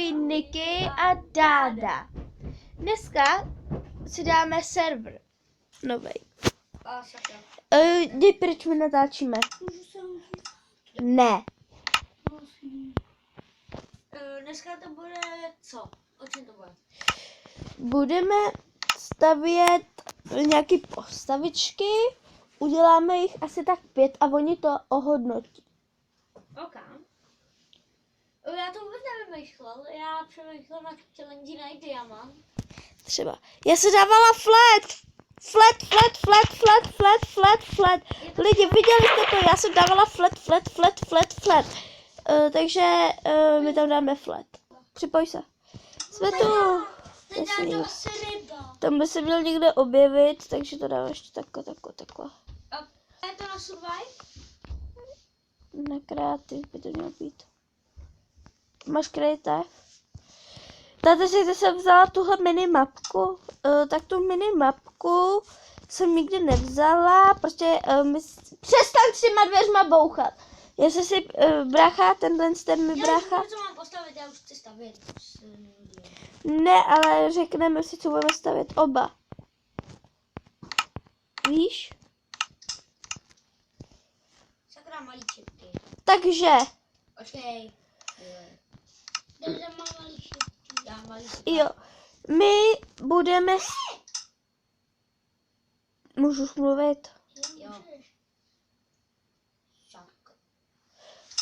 Ahoj Niky a Dáda. Dneska si dáme server novej. Dej pryč, my natáčíme. Ne. Dneska to bude co? O čem to bude? Budeme stavět nějaké postavičky. Uděláme jich asi tak 5 a oni to ohodnotí. OK. Já to vůbec nevymýšlel. Já přemýšlel na challenge najít diamant. Třeba. Já se dávala flat. Flat. Lidi, viděli jste to? Já jsem dávala flat. Takže my tam dáme flat. Připoj se. Jsme tu. Jasný. Tam by se měl někde objevit, takže to dáme ještě takhle. Je to na survive? Na kreativ by to mělo být. Máš kreativ? Tady si jsem vzala tuhle minimapku, tak tu minimapku jsem nikdy nevzala, prostě přestaň s těma dveřma bouchat. Jestli si brácha, ten mi brácha. Co mám postavit, já už chci stavět. Ne, ale řekneme si, co budeme stavět oba. Víš? Sakra malý čipky. Takže. Počkej. Já malý čipky. Jo, my budeme... Můžu mluvit? Jo.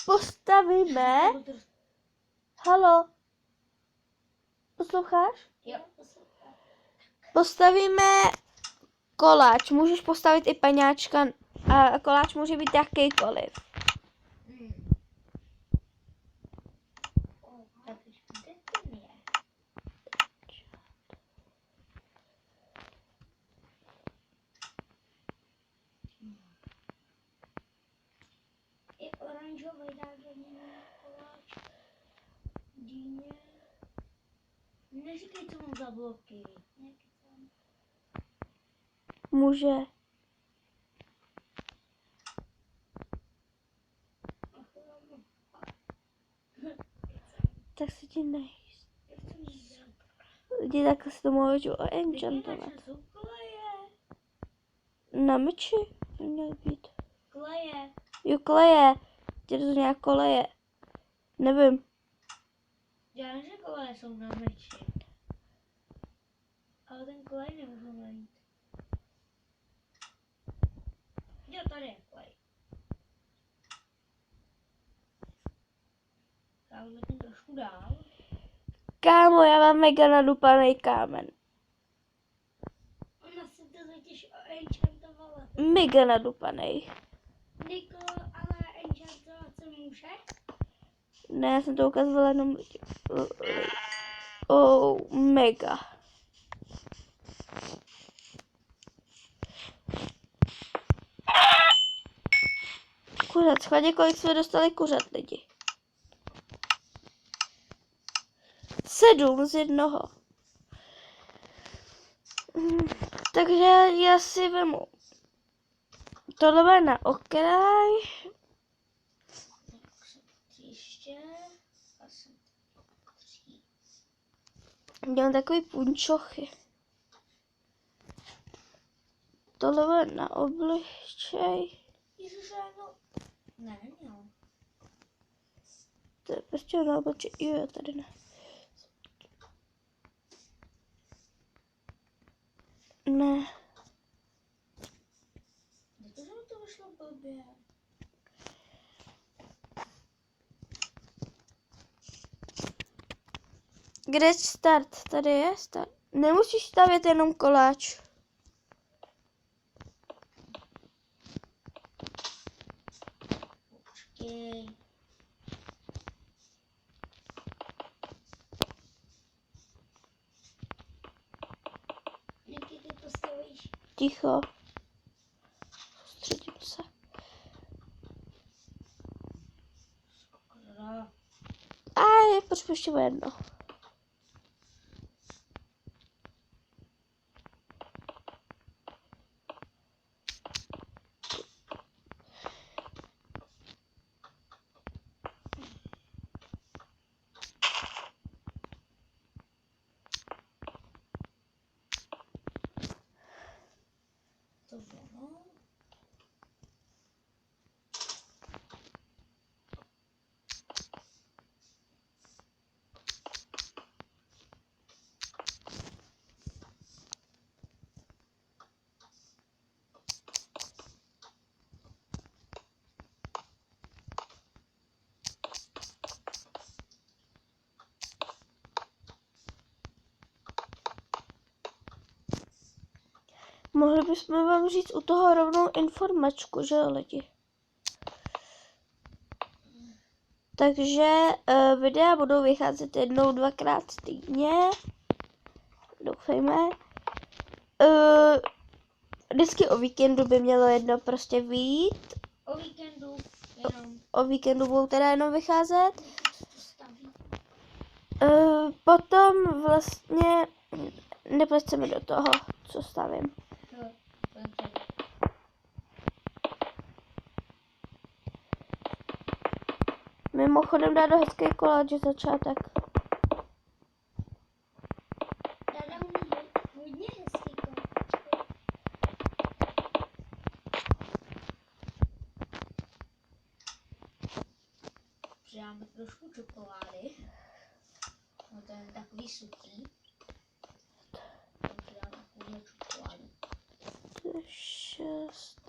Postavíme... Halo? Posloucháš? Jo. Postavíme koláč. Můžeš postavit i paňáčka a koláč může být jakýkoliv. Je oranžový, takže koláč. Dýně. Neříkej, co mám za bloky. Může. Tak se ti nejíst. Lidi, takhle se to můžu enchantovat. Na meči to měly být. Kleje. Jo, kleje. Tě to nějak koleje. Nevím. Já nevím, že koleje jsou na meči. Ale ten klej nemůžu najít. Jo, tady je klej. Já už letím trošku dál. Kámo, já mám mega nadupaný kámen. Ona se to totiž enchantovala. Mega nadupaný. Niko, ale enchantovat se může? Ne, já jsem to ukazovala jenom lidi. Oh, mega. Kuřat, schválně, kolik jsme dostali kuřat, lidi. 7 z jednoho. Takže já si vemu tohle na okraj. Ještě. Dělám takový punčochy. Tohle na obličej. Ježiš, no. Ne, jo. To je prostě na obličej. Jo, tady ne. Ne. Protože mi to vyšlo blbě. Kde je start? Tady je start. Nemusíš stavět jenom koláč. Počkej. Niky, ty postavíš. Ticho. Soustředím se. A je potřebuji jedno. Dobře, no. Mohli bychom vám říct u toho rovnou informačku, že jo, lidi? Takže videa budou vycházet jednou, dvakrát týdně. Doufejme. Vždycky o víkendu by mělo jedno prostě vyjít. O víkendu jenom. O víkendu budou teda jenom vycházet. Potom vlastně nepleceme do toho, co stavím. Mimochodem dá do hezký koláč začátek. Já dám hodně hezký koláč. Přidáme trošku čokolády. No to je takový suchý. Přidáme takovou čokoládu. 6.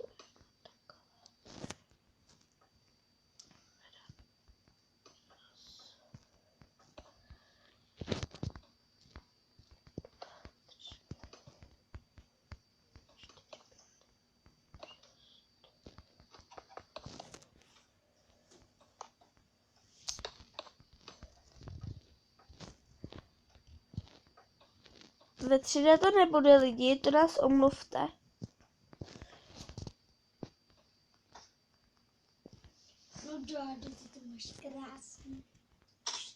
Ve 3D to nebude, lidi, to nás omluvte. No Jordy, ty to máš krásný.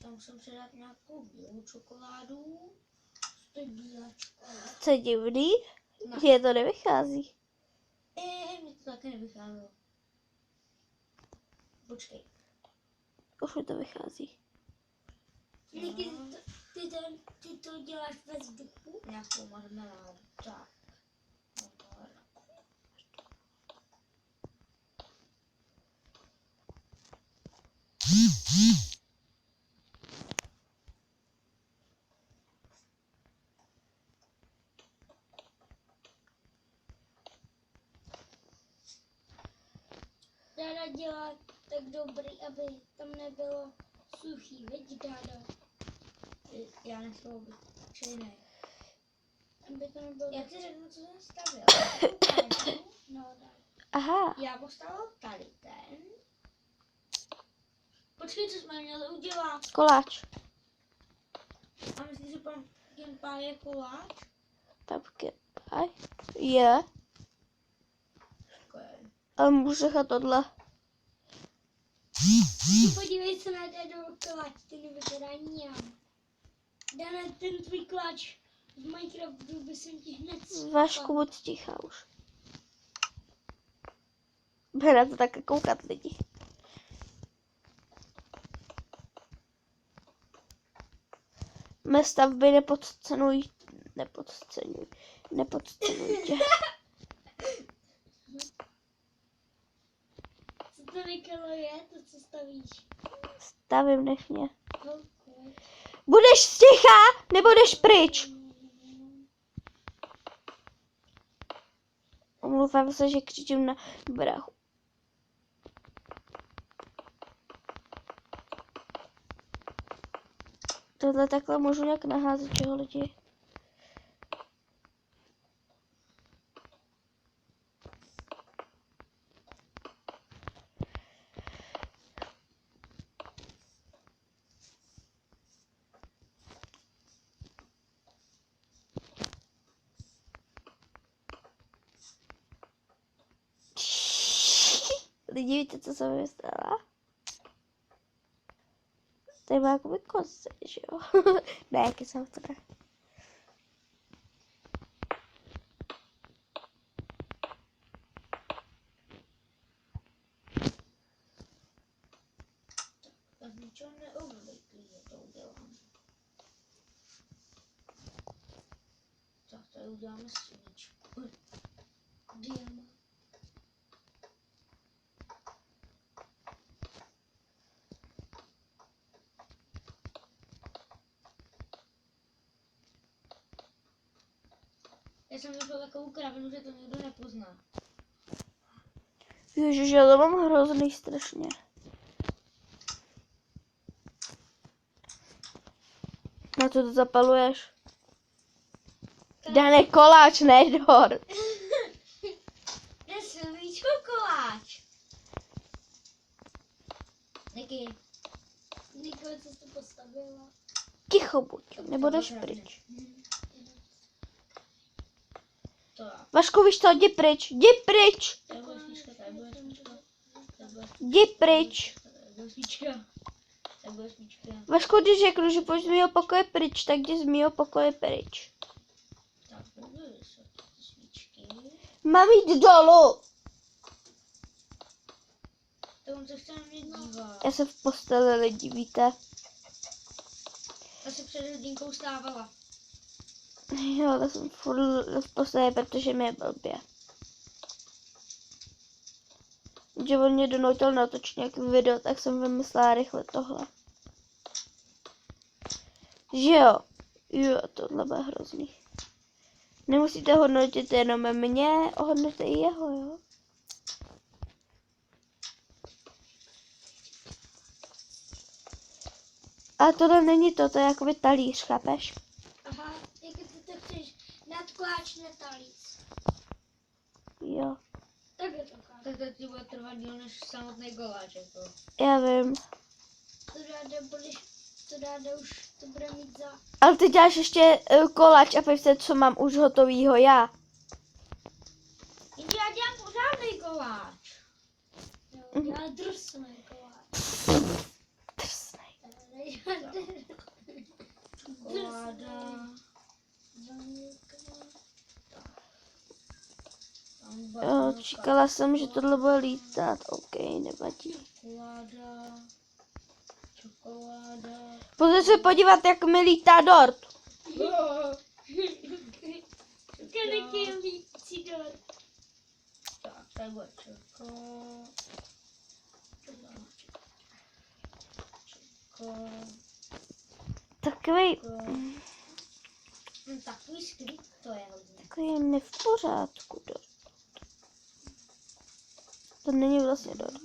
Tam musím přidat nějakou bílou čokoládu. To je bílá čokoláda. Co je divný? No. Že to nevychází. Mně to taky nevycházelo. Počkej. Už mi to vychází. Niky, ty to děláš ve vzduchu? Nějakou marmeládu. Tak. Dáda dělá tak dobrý, aby tam nebylo suchý, veď Dáda? Já nechci obyčejný. Aby to nebylo... Já ti řeknu, co jsem stavil. No, Aha. já postavil tady ten. Počkej, co jsme měli udělat? Koláč. A myslíš, že pan Genpie je koláč? Pumpkin pie. Je. Okay. Ale můžu nechat tohle. Podívej se na Dadův koláč, ten vypadá nějak. Dana, ten tvůj koláč v Minecraftu by jsem ti hned Vašku, buď tichá už. Bude na to také koukat lidi. Mé stavby nepodceňujte. Co to Nikolo je, to co stavíš? Stavím, nech mě. Okay. Budeš sticha, nebo jdeš pryč? Omlouvám se, že křičím na brachu. Tohle takhle můžu nějak naházet, čeho lidi? Lidi, víte, co jsem myslela? Tady má jakoby kozy, že jo? Ne, jaký jsem to ne. Tak ničeho neobvyklého to udělám. Tak tady uděláme svíčku. Diamant. Já jsem našel takovou kravinu, že to nikdo nepozná. Ježiš, já to mám hrozný strašně. Na co to zapaluješ? Dane koláč, ne dort. Je svíčko koláč. Niky. Niko, co jsi to postavila? Ticho buď, nebudeš pryč. To jo. Vašku, víš co, jdi pryč, jdi pryč, To bude svíčka, to bude svíčka. jdi pryč. To bude svíčka. To bude svíčka. Vašku, když řeknu, že pojď z mýho pokoje pryč, tak jdi z mýho pokoje pryč. Tak budu ty svíčky. Mám jít dolů. To on se chce na mě dívat. Já se v posteli lidi, víte. Já se před hodinkou stávala. Jo, to jsem furt v posteli, protože mi je blbě. Že on mě donutil natočit nějaký video, tak jsem vymyslela rychle tohle. Že jo? Jo, tohle bude hrozný. Nemusíte hodnotit jenom mě, ohodnoťte i jeho, jo? A tohle není to, to je jakoby talíř, chápeš? Aha, jak ty to chceš nadkláč na talíř. Jo, Tak je to chápu. Tak to ti bude trvat díl než samotný koláč, jako. já vím. To ráda už to bude mít za... Ale ty děláš ještě koláč a pojď se, co mám už hotovýho já. Já dělám pořádný koláč. Jo, já drsný koláč. Drsnej. Koláda. Čekala jsem, že tohle bude lítat. OK, nevadí. Čokoláda. Čokoláda. Pojďte se podívat, jak mi lítá dort. Jaký lící dort. Tak, tady bude čoko. Takový Takový skryt to je hodně. takový ne v pořádku dort. To není vlastně dort.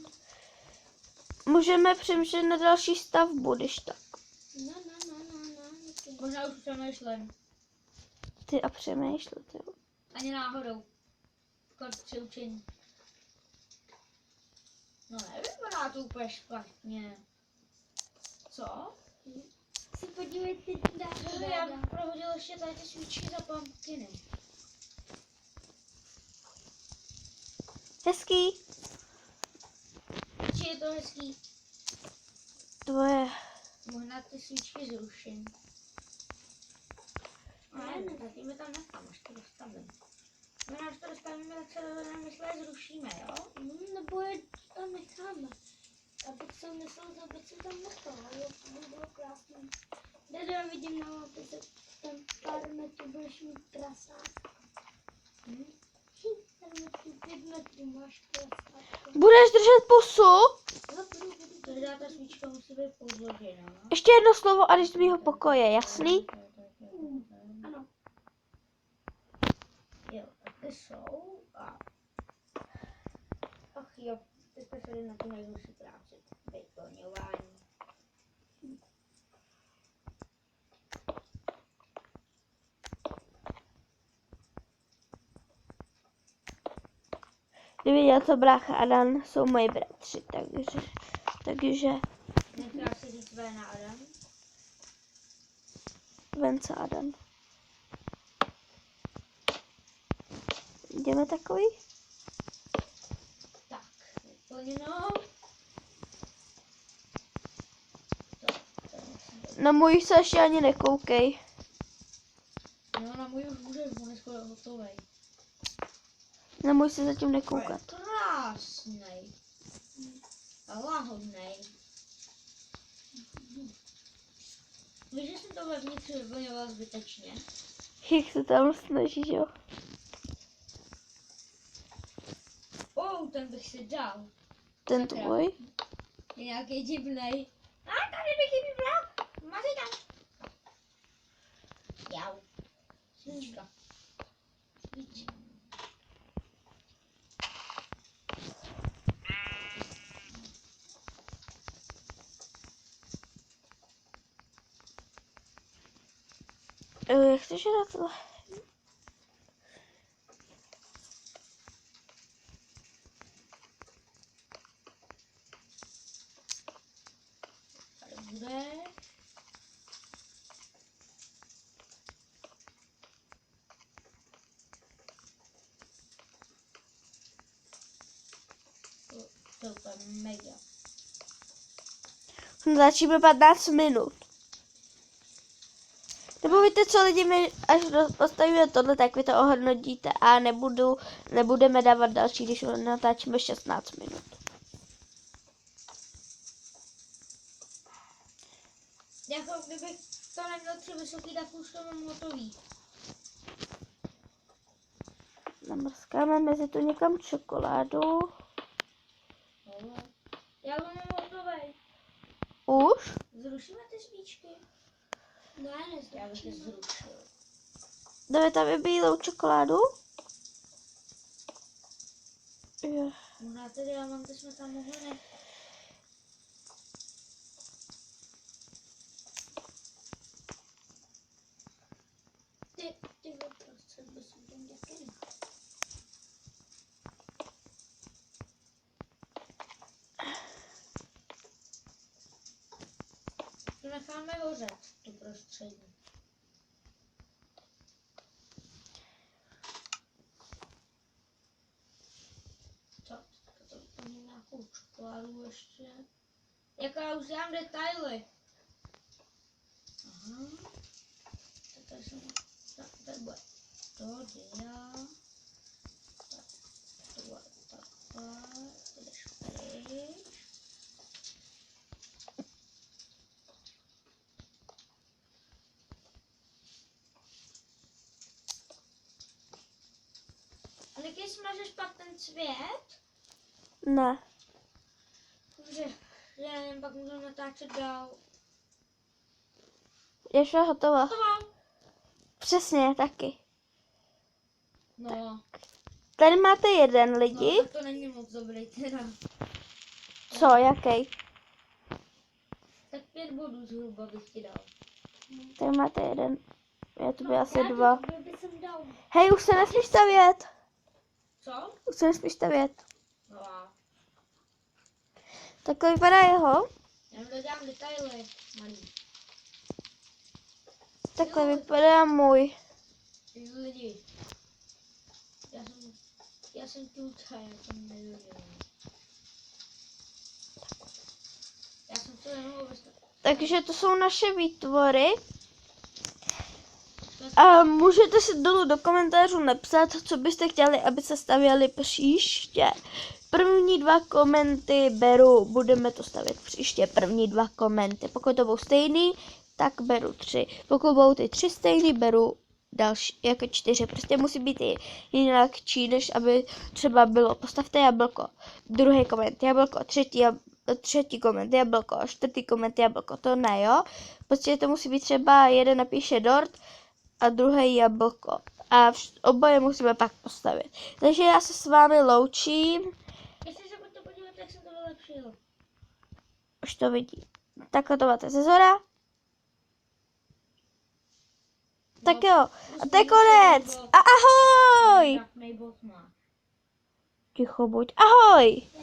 Můžeme přemýšlet na další stavbu, když tak. No. Možná už přemýšlím. Ty a přemýšlet, jo. Ani náhodou. Kort při učení. No nevypadá to úplně špatně. Co? Si podívejte na já bych prohodil ještě tady ty svíčky za pumpkiny. Hezký. Či je to hezký? Tvoje. Možná ty svíčky zruším. Ne, tak my tam nechám, až to dostavím. My až to dostavíme, tak se myslé zrušíme, jo? Nebo je tam necháme. Abych se myslel, že by se tam nechal, jo? To by bylo krásný. Kde já vidím na mapě, že tam pár metrů budeš mít prasák. Tam 5 metrů máš prasák. Budeš držet pusu? Každá ta svíčka musí být podložená. Ještě jedno slovo a jdeš z mýho pokoje, jasný? Ano. Jo, tak ty jsou a... Ach jo, teď jsme šli na tu nejhorší práci. Betoňování. Kdyby dělal to brácha a Dan, jsou moji bratři, takže Nechtěla si říct jména Adam? Vence a Dan. Jdeme takový? Tak, vyplněno. Na můj se ještě ani nekoukej. No, na můj už můžeš, on je skoro hotovej. Na můj se zatím nekoukat. Krásnej. A lahodnej. Víš, že jsem to vevnitř vyplňoval zbytečně? Jak se tam snažíš, jo? ten bych si dal. Ten Sakra. tvůj? Je nějaký divnej. A tady bych ji vybral. Mazej tam. Jau. Svíčka. Svíč. Jak chceš na tohle? Tady bude. To je úplně mega. Začíme 15 minut. Nebo víte co, lidi, my až postavíme tohle, tak vy to ohodnotíte a nebudeme dávat další, když natáčíme 16 minut. Jako kdybych to neměl tři vysoký, tak už to mám hotový. Namrskáme mezi to někam čokoládu. No. Já to mám hotový. Už? Zrušíme ty svíčky? Ne, nezrušíme. Já bych je zrušil. Dáme tam i bílou čokoládu. Jo. Možná tedy já mám, ty jsme tam mohli ne. Ty prostřed by jsem tam taky nechal. To necháme hořet, tu prostřední. Co? To úplně nějakou čokoládu ještě. Jako já už dělám detaily. Aha. Tak tady jsem... Tady bude to, dia. To bude takhle. To jdeš pryč. A taky smažeš pak ten cvět? Ne. Dobře, já nevím, pak můžu natáčet dál. Je vše hotovo. To mám. Přesně, taky. No, Tady máte jeden lidi. no, tak to není moc dobrý teda. Co, jaký? Tak 5 bodů zhruba bych ti dal. Tady máte jeden. Já to by asi já 2. to bych jsem dal. Hej, už se nesmíš stavět. Co? Už se nesmíš stavět. No a Takhle vypadá jeho. já dodám detaily, malý. Takhle vypadá můj. Lidi. Já jsem tuta, já jsem nevěděl. Já jsem to nemohl vystavit. Takže to jsou naše výtvory. A můžete si dolů do komentářů napsat, co byste chtěli, aby se stavěly příště. První 2 komenty beru, budeme to stavět příště. První 2 komenty. Pokud to budou stejný, tak beru 3. Pokud budou ty 3 stejný, beru další, jako 4. Prostě musí být jinak než aby třeba bylo postavte jablko. Druhý koment jablko, třetí koment jablko, čtvrtý koment jablko. To ne, jo? Prostě to musí být třeba jeden napíše dort a druhý jablko. A oboje musíme pak postavit. Takže já se s vámi loučím. Jestli se pojďte podívat, jak jsem to vylepšil. Už to vidí. Takhle to máte ze zhora. Tak jo. A to je konec. A ahoj. Trapnej bod máš. Ticho buď. Ahoj. Já